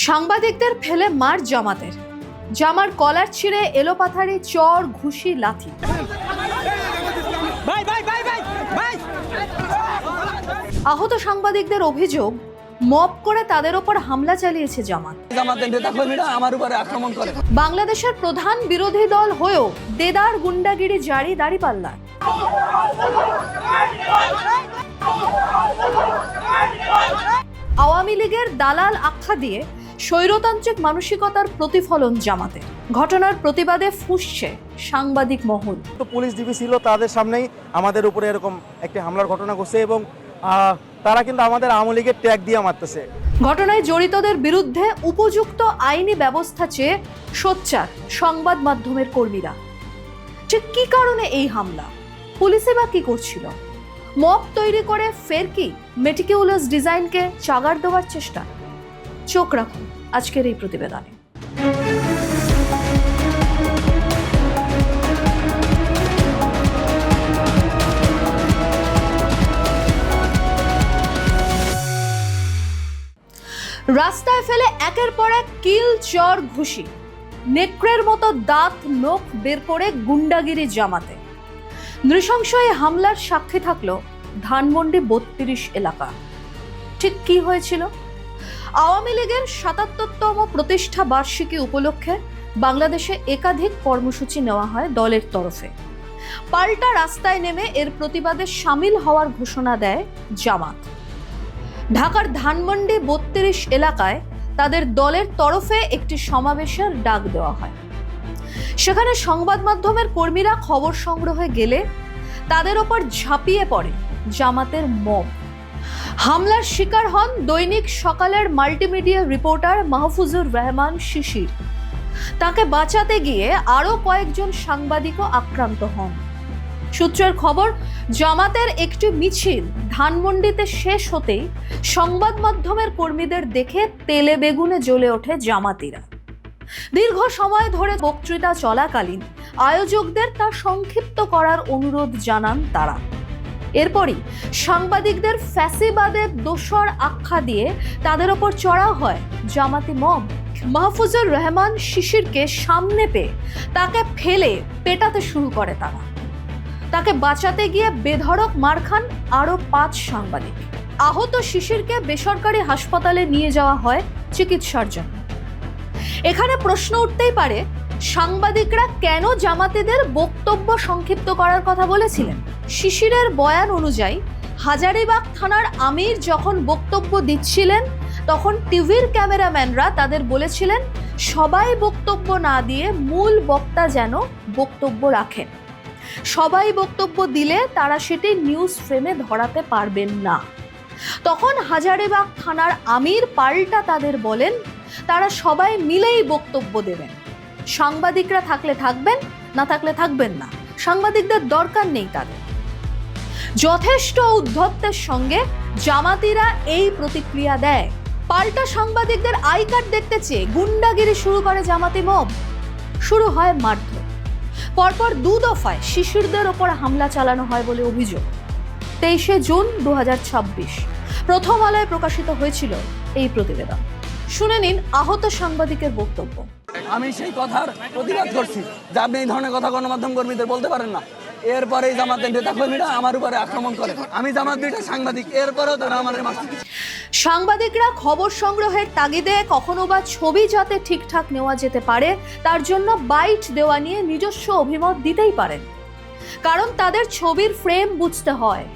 সাংবাদিকদের ফেলে মার জামাতের, জামার কলার ছিঁড়ে এলোপাথারি চর ঘুষি লাথি। আহত সাংবাদিকদের অভিযোগ, মব করে তাদের ওপর হামলা চালিয়েছে জামাত। বাংলাদেশের প্রধান বিরোধী দল হয়েও দেদার গুন্ডাগিরি জারি দাঁড়িপাল্লার। আওয়ামী লীগের দালাল আখ্যা দিয়ে স্বৈরতান্ত্রিক মানসিকতার প্রতিফলন জামাতে। ঘটনার প্রতিবাদে ফুঁসছে সাংবাদিক মহল। তো পুলিশ ডিবি ছিল, তাদের সামনেই আমাদের উপরে এরকম একটি হামলার ঘটনা ঘটছে এবং তারা কিন্তু আমাদের আওয়ামী লীগের ট্যাগ দিয়ে মারতেছে। ঘটনায় জড়িতদের বিরুদ্ধে উপযুক্ত আইনি ব্যবস্থা চেয়ে সোচ্চার সংবাদ মাধ্যমের কর্মীরা। ঠিক কি কারণে এই হামলা, পুলিশে বা কি করছিল? মব তৈরি করে ফের কি মেটিকিউলাস ডিজাইনকে চাগার দেওয়ার চেষ্টা? চোখ রাখুন আজকের এই প্রতিবেদনে। রাস্তায় ফেলে একের পর এক কিল, চর, ঘুষি, নেকড়ের মতো দাঁত নখ বের করে গুন্ডাগিরি জামাতে। নৃশংস এই হামলার সাক্ষী থাকলো ধানমন্ডি 32 এলাকা। ঠিক কি হয়েছিল? আওয়ামী লীগের 77তম প্রতিষ্ঠা বার্ষিকী উপলক্ষে বাংলাদেশে একাধিক কর্মসূচি নেওয়া হয় দলের তরফে। পাল্টা রাস্তায় নেমে এর প্রতিবাদে সামিল হওয়ার ঘোষণা দেয় জামাত। ঢাকার ধানমন্ডি 32 এলাকায় তাদের দলের তরফে একটি সমাবেশের ডাক দেওয়া হয়। সেখানে সংবাদ মাধ্যমের কর্মীরা খবর সংগ্রহে গেলে তাদের ওপর ঝাঁপিয়ে পড়ে জামাতের মব। হামলার শিকার হন দৈনিক সকালের মাল্টিমিডিয়া রিপোর্টার মাহফুজুর রহমান শিশির। তাকে বাঁচাতে গিয়ে আরো কয়েকজন সাংবাদিকও আক্রান্ত হন। সূত্রের খবর, জামাতের একটি মিছিল ধানমন্ডিতে শেষ হতেই সংবাদ মাধ্যমের কর্মীদের দেখে তেলে বেগুনে জ্বলে ওঠে জামাতিরা। দীর্ঘ সময় ধরে বক্তৃতা চলাকালীন আয়োজকদের তা সংক্ষিপ্ত করার অনুরোধ জানান তারা। এরপরই সাংবাদিকদের ফ্যাসিবাদের দোসর আখ্যা দিয়ে তাদের ওপর চড়াও হয় জামাতি মব। মাহফুজুর রহমান শিশিরকে সামনে পেয়ে তাকে ফেলে পেটাতে শুরু করে তারা। তাকে বাঁচাতে গিয়ে বেধড়ক মার খান আরো 5 সাংবাদিক। আহত শিশিরকে বেসরকারি হাসপাতালে নিয়ে যাওয়া হয় চিকিৎসার জন্য। এখানে প্রশ্ন উঠতেই পারে, সাংবাদিকরা কেন জামাতিদের বক্তব্য সংক্ষিপ্ত করার কথা বলেছিলেন? শিশিরের বয়ান অনুযায়ী হাজারীবাগ থানার আমির যখন বক্তব্য দিচ্ছিলেন তখন টিভির ক্যামেরাম্যানরা তাদের বলেছিলেন সবাই বক্তব্য না দিয়ে মূল বক্তা যেন বক্তব্য রাখেন। সবাই বক্তব্য দিলে তারা সেটি নিউজ ফ্রেমে ধরাতে পারবেন না। তখন হাজারীবাগ থানার আমির পাল্টা তাদের বলেন তারা সবাই মিলেই বক্তব্য দেবেন, সাংবাদিকরা থাকলে থাকবেন, না থাকলে থাকবেন না, সাংবাদিকদের দরকার নেই তাদের। যথেষ্ট ঔদ্ধত্যের সঙ্গে জামাতিরা এই প্রতিক্রিয়া দেয়। পাল্টা সাংবাদিকদের আই কার্ড দেখতে চেয়ে গুন্ডাগিরি শুরু করে জামাতি মব। শুরু হয় মারধর। পরপর 2 দফায় শিশুদের ওপর হামলা চালানো হয় বলে অভিযোগ। 23শে জুন 2026 প্রথম আলোয় প্রকাশিত হয়েছিল এই প্রতিবেদন। শুনে নিন আহত সাংবাদিকের বক্তব্য। আমি সেই কথার প্রতিবাদ করছি যে আপনি এই ধরনের কথা গণমাধ্যম কর্মীদের বলতে পারেন না। এরপরে জামাতের নেতা কর্মীরা আমার উপরে আক্রমণ করে। আমি জামাত দুইটা সাংবাদিক, এরপরেও তারা আমাদের মারছে। সাংবাদিকরা খবর সংগ্রহের তাগিদে কখনো বা ছবি যাতে ঠিকঠাক নেওয়া যেতে পারে তার জন্য বাইট দেওয়া নিয়ে নিজস্ব অভিমত দিতেই পারেন, কারণ তাদের ছবির ফ্রেম বুঝতে হয়।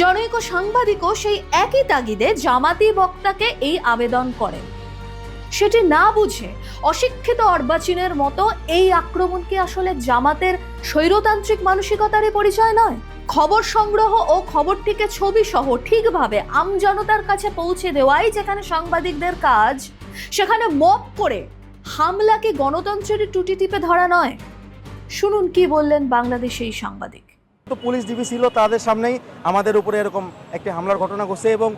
জনৈক সাংবাদিকও সেই একই তাগিদে জামাতি বক্তাকে এই আবেদন করেন। সেটি না বুঝে অশিক্ষিত অর্বাচীনের মতো এই আক্রমণ কি আসলে জামাতের স্বৈরতান্ত্রিক মানসিকতারই পরিচয় নয়? খবর সংগ্রহ ও খবরটিকে ছবি সহ ঠিকভাবে আমজনতার কাছে পৌঁছে দেওয়াই যেখানে সাংবাদিকদের কাজ, সেখানে মব করে হামলা কি গণতন্ত্রের টুটি টিপে ধরা নয়? শুনুন কি বললেন বাংলাদেশে এই সাংবাদিক। তো পুলিশ ডিবি ছিল, তাদের সামনেই আমাদের উপরে এরকম একটি হামলার ঘটনা ঘটছে এবং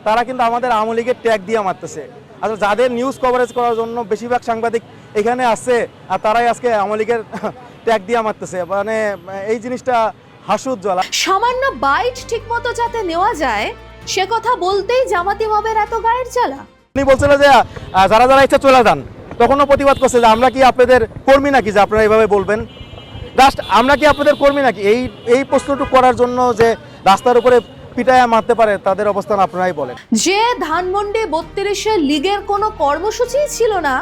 তারা কিন্তু আমাদের আওয়ামী লীগের ট্যাগ দিয়ে মারতেছে। আসলে যাদের নিউজ কভারেজ করার জন্য বেশিরভাগ সাংবাদিক এখানে আসছে আর তারাই আজকে আওয়ামী লীগের ট্যাগ দিয়ে মারতেছে। মানে এই জিনিসটা হাস্যোজ্জ্বল। সামান্য বাইট ঠিক মতো যাতে নেওয়া যায় সে কথা বলতেই জামাতি মবের এত গায়ের জ্বালা। উনি বলছিল যে যারা যারা ইচ্ছা চলে যান, তখনও প্রতিবাদ করছে যে আমরা কি আপনাদের কর্মী নাকি যে আপনারা এইভাবে বলবেন, জাস্ট আমরা কি আপনাদের কর্মী নাকি, এই প্রশ্নটুকু করার জন্য যে রাস্তার উপরে পিটায়া মারতে পারে তাদের অবস্থান আপনারাই বলেন। যে ধানমন্ডি 32-এ লীগের কোনো কর্মসূচি ছিল না,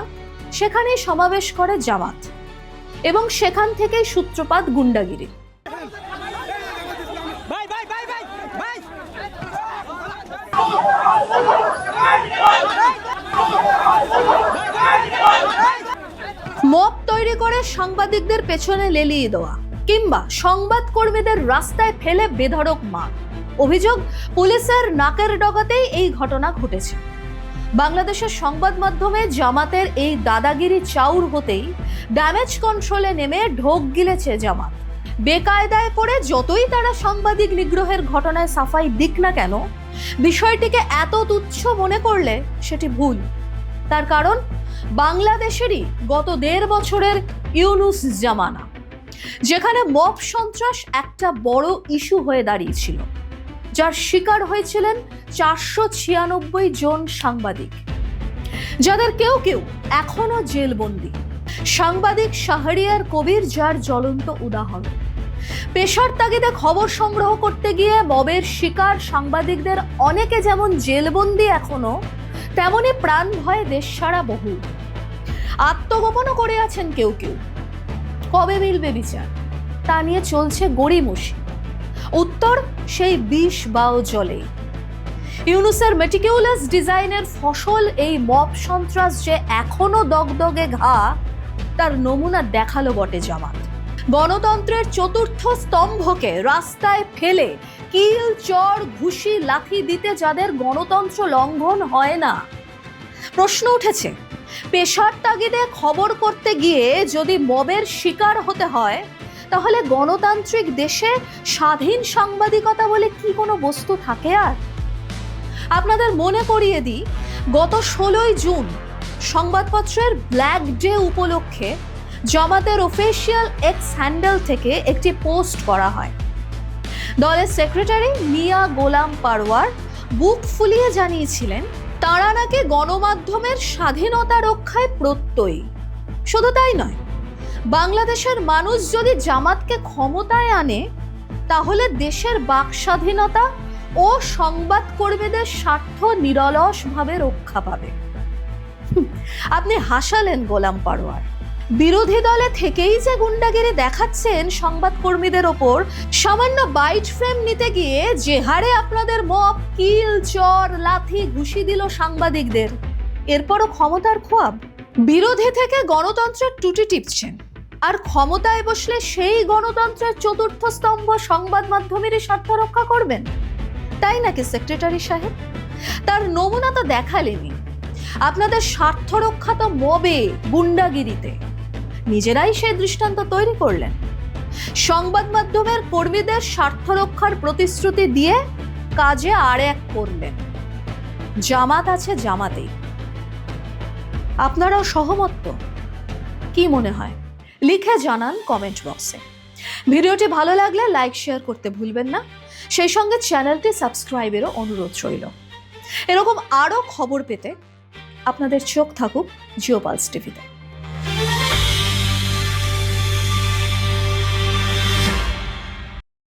সেখানে সমাবেশ করে জামাত এবং সেখান থেকেই সূত্রপাত গুন্ডাগিরি। মব তৈরি করে সাংবাদিকদের পেছনে লেলিয়ে দেওয়া কিংবা সংবাদ কর্মীদের রাস্তায় ফেলে বেধড়ক মার। অভিযোগ, পুলিশের নাকের ডগাতেই এই ঘটনা ঘটেছে। বাংলাদেশের সংবাদ মাধ্যমে জামাতের এই দাদাগিরি চাউর হতেই ড্যামেজ কন্ট্রোলে নেমে ঢোক গিলেছে জামাত। বেকায়দায় পড়ে যতই তারা সাংবাদিক নিগ্রহের ঘটনায় সাফাই দিক না কেন, বিষয়টিকে এত তুচ্ছ মনে করলে সেটি ভুল। তার কারণ বাংলাদেশেরই গত 1.5 বছরের ইউনুস জামানা, যেখানে মব সন্ত্রাস একটা বড় ইস্যু হয়ে দাঁড়িয়েছিল, যার শিকার হয়েছিলেন 496 জন সাংবাদিক, যাদের কেউ কেউ এখনো জেলবন্দী। সাংবাদিক শাহরিয়ার কবির যার জ্বলন্ত উদাহরণ। পেশার তাগিদে খবর সংগ্রহ করতে গিয়ে মবের শিকার সাংবাদিকদের অনেকে যেমন জেলবন্দী এখনো, তেমনি প্রাণ ভয়ে দেশ ছাড়া বহু। আত্মগোপনও করে আছেন কেউ কেউ। কবে মিলবে বিচার, তা নিয়ে চলছে গড়িমসি। উত্তর সেই 20 বাও জলে। ইউনুসের মেটিকিউলাস ডিজাইনের ফসল এই মব সন্ত্রাস যে এখনো দগদগে ঘা, তার নমুনা দেখালো বটে জামাত। গণতন্ত্রের চতুর্থ স্তম্ভকে রাস্তায় ফেলে কিল, চর, ঘুষি, লাথি দিতে যাদের গণতন্ত্র লঙ্ঘন হয় না। প্রশ্ন উঠেছে, পেশার তাগিদে খবর করতে গিয়ে যদি মবের শিকার হতে হয়, তাহলে গণতান্ত্রিক দেশে স্বাধীন সাংবাদিকতা বলে কি কোনো বস্তু থাকে আর? আপনাদের মনে করিয়ে দিই, গত 16 জুন সংবাদপত্রের ব্ল্যাক ডে উপলক্ষে জামাতের অফিসিয়াল এক্স হ্যান্ডেল থেকে একটি পোস্ট করা হয়। দলের সেক্রেটারি মিয়া গোলাম পারওয়ার বুক ফুলিয়ে জানিয়েছিলেন তারা নাকি গণমাধ্যমের স্বাধীনতা রক্ষায় প্রত্যয়ী। শুধু তাই নয়, বাংলাদেশের মানুষ যদি জামাতকে ক্ষমতায় আনে, তাহলে দেশের বাক স্বাধীনতা ও সংবাদ কর্মীদের স্বার্থ নিরলসভাবে রক্ষা পাবে। আপনি হাসালেন গোলাম পারওয়ার। বিরোধী দলে থেকেই যে গুন্ডাগিরি দেখাচ্ছেন সংবাদ কর্মীদের ওপর, সামান্য বাইট ফ্রেম নিতে গিয়ে যে হারে আপনাদের মব কিল, চর, লাথি, ঘুষি দিল সাংবাদিকদের, এরপরও ক্ষমতার খোয়াব। বিরোধী থেকে গণতন্ত্রের টুটি টিপছেন, আর ক্ষমতায় বসলে সেই গণতন্ত্রের চতুর্থ স্তম্ভ সংবাদ মাধ্যমেরই স্বার্থ রক্ষা করবেন। তাই নাকি সেক্রেটারি সাহেব? তার নমুনা তো দেখালেনি। আপনাদের স্বার্থ রক্ষা তো মবে, গুন্ডাগিরিতে। নিজেরাই সেই দৃষ্টান্ত তৈরি করলেন। সংবাদ মাধ্যমের কর্মীদের স্বার্থ রক্ষার প্রতিশ্রুতি দিয়ে কাজে আর এক করলেন। জামাত আছে জামাতেই। আপনারাও সহমত তো? কি মনে হয় লিখে জানান কমেন্ট বক্সে। ভিডিওটি ভালো লাগলে লাইক, শেয়ার করতে ভুলবেন না। সেই সঙ্গে চ্যানেলটি সাবস্ক্রাইবেরও অনুরোধ রইল। এরকম আরও খবর পেতে আপনাদের চোখ থাকুক জিও পালস টিভিতে।